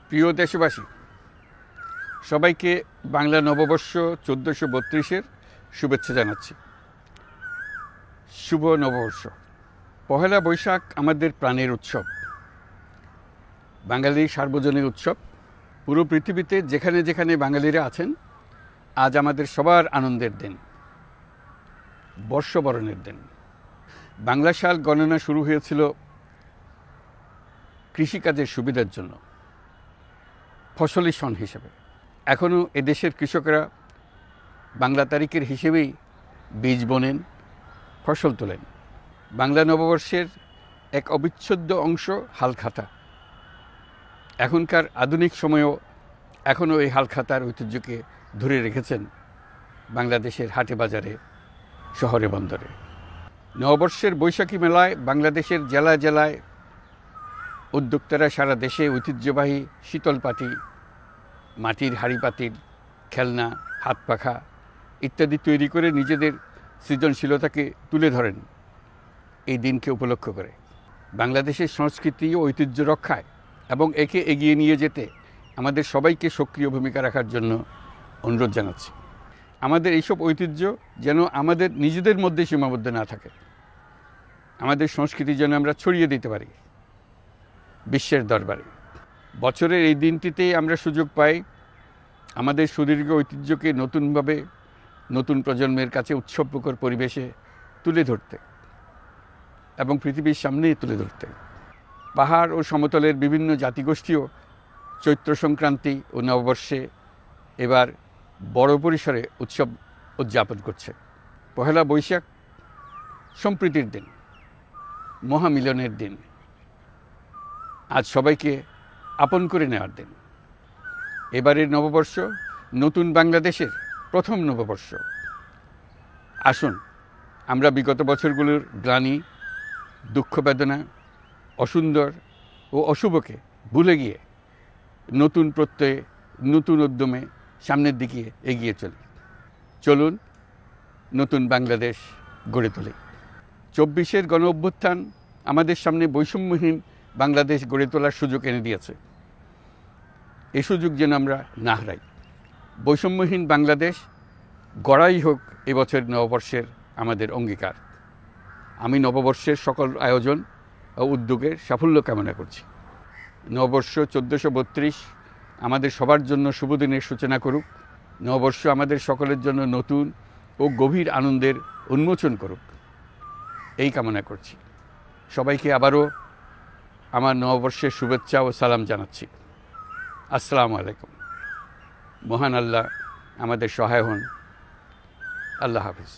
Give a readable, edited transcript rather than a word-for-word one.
প্রিয় দেশবাসী, সবাইকে বাংলা নববর্ষ 1432-এর শুভেচ্ছা জানাচ্ছি। শুভ নববর্ষ। পহেলা বৈশাখ আমাদের প্রাণের উৎসব, বাঙালির সার্বজনীন উৎসব। পুরো পৃথিবীতে যেখানে যেখানে বাঙালিরা আছেন, আজ আমাদের সবার আনন্দের দিন, বর্ষবরণের দিন। বাংলা সাল গণনা শুরু হয়েছিল কৃষিকাজের সুবিধার জন্য, ফসলি সন হিসেবে। এখনও এদেশের কৃষকরা বাংলা তারিখের হিসেবেই বীজ বোনেন, ফসল তোলেন। বাংলা নববর্ষের এক অবিচ্ছেদ্য অংশ হালখাতা। এখনকার আধুনিক সময়েও এখনও এই হালখাতার ঐতিহ্যকে ধরে রেখেছেন বাংলাদেশের হাটে বাজারে, শহরে বন্দরে। নববর্ষের বৈশাখী মেলায় বাংলাদেশের জেলায় জেলায় উদ্যোক্তারা সারা দেশে ঐতিহ্যবাহী শীতল পাটি, মাটির হাঁড়ি পাতিল, খেলনা, হাত পাখা ইত্যাদি তৈরি করে নিজেদের সৃজনশীলতাকে তুলে ধরেন এই দিনকে উপলক্ষ করে। বাংলাদেশের সংস্কৃতি ও ঐতিহ্য রক্ষায় এবং একে এগিয়ে নিয়ে যেতে আমাদের সবাইকে সক্রিয় ভূমিকা রাখার জন্য অনুরোধ জানাচ্ছি। আমাদের এইসব ঐতিহ্য যেন আমাদের নিজেদের মধ্যে সীমাবদ্ধ না থাকে, আমাদের সংস্কৃতি যেন আমরা ছড়িয়ে দিতে পারি বিশ্বের দরবারে। বছরের এই দিনটিতেই আমরা সুযোগ পাই আমাদের সুদীর্ঘ ঐতিহ্যকে নতুনভাবে নতুন প্রজন্মের কাছে উৎসবমুখর পরিবেশে তুলে ধরতে এবং পৃথিবীর সামনেই তুলে ধরতে। পাহাড় ও সমতলের বিভিন্ন জাতিগোষ্ঠীও চৈত্র সংক্রান্তি ও নববর্ষে এবার বড় পরিসরে উৎসব উদযাপন করছে। পহেলা বৈশাখ সম্প্রীতির দিন, মহামিলনের দিন, আজ সবাইকে আপন করে নেওয়ার দিন। এবারের নববর্ষ নতুন বাংলাদেশের প্রথম নববর্ষ। আসুন আমরা বিগত বছরগুলোর গ্লানি, দুঃখ, বেদনা, অসুন্দর ও অশুভকে ভুলে গিয়ে নতুন প্রত্যয়ে, নতুন উদ্যমে সামনের দিকে এগিয়ে চলি। চলুন নতুন বাংলাদেশ গড়ে তুলি। 24-এর গণ অভ্যুত্থান আমাদের সামনে বৈষম্যহীন বাংলাদেশ গড়ে তোলার সুযোগ এনে দিয়েছে। এই সুযোগ যেন আমরা না হারাই। বৈষম্যহীন বাংলাদেশ গড়াই হোক এবছর নববর্ষের আমাদের অঙ্গীকার। আমি নববর্ষের সকল আয়োজন ও উদ্যোগের সাফল্য কামনা করছি। নববর্ষ 1432 আমাদের সবার জন্য শুভদিনের সূচনা করুক। নববর্ষ আমাদের সকলের জন্য নতুন ও গভীর আনন্দের উন্মোচন করুক, এই কামনা করছি। সবাইকে আবারও আমার নববর্ষের শুভেচ্ছা ও সালাম জানাচ্ছি। আসসালামু আলাইকুম। মহান আল্লাহ আমাদের সহায় হন। আল্লাহ হাফিজ।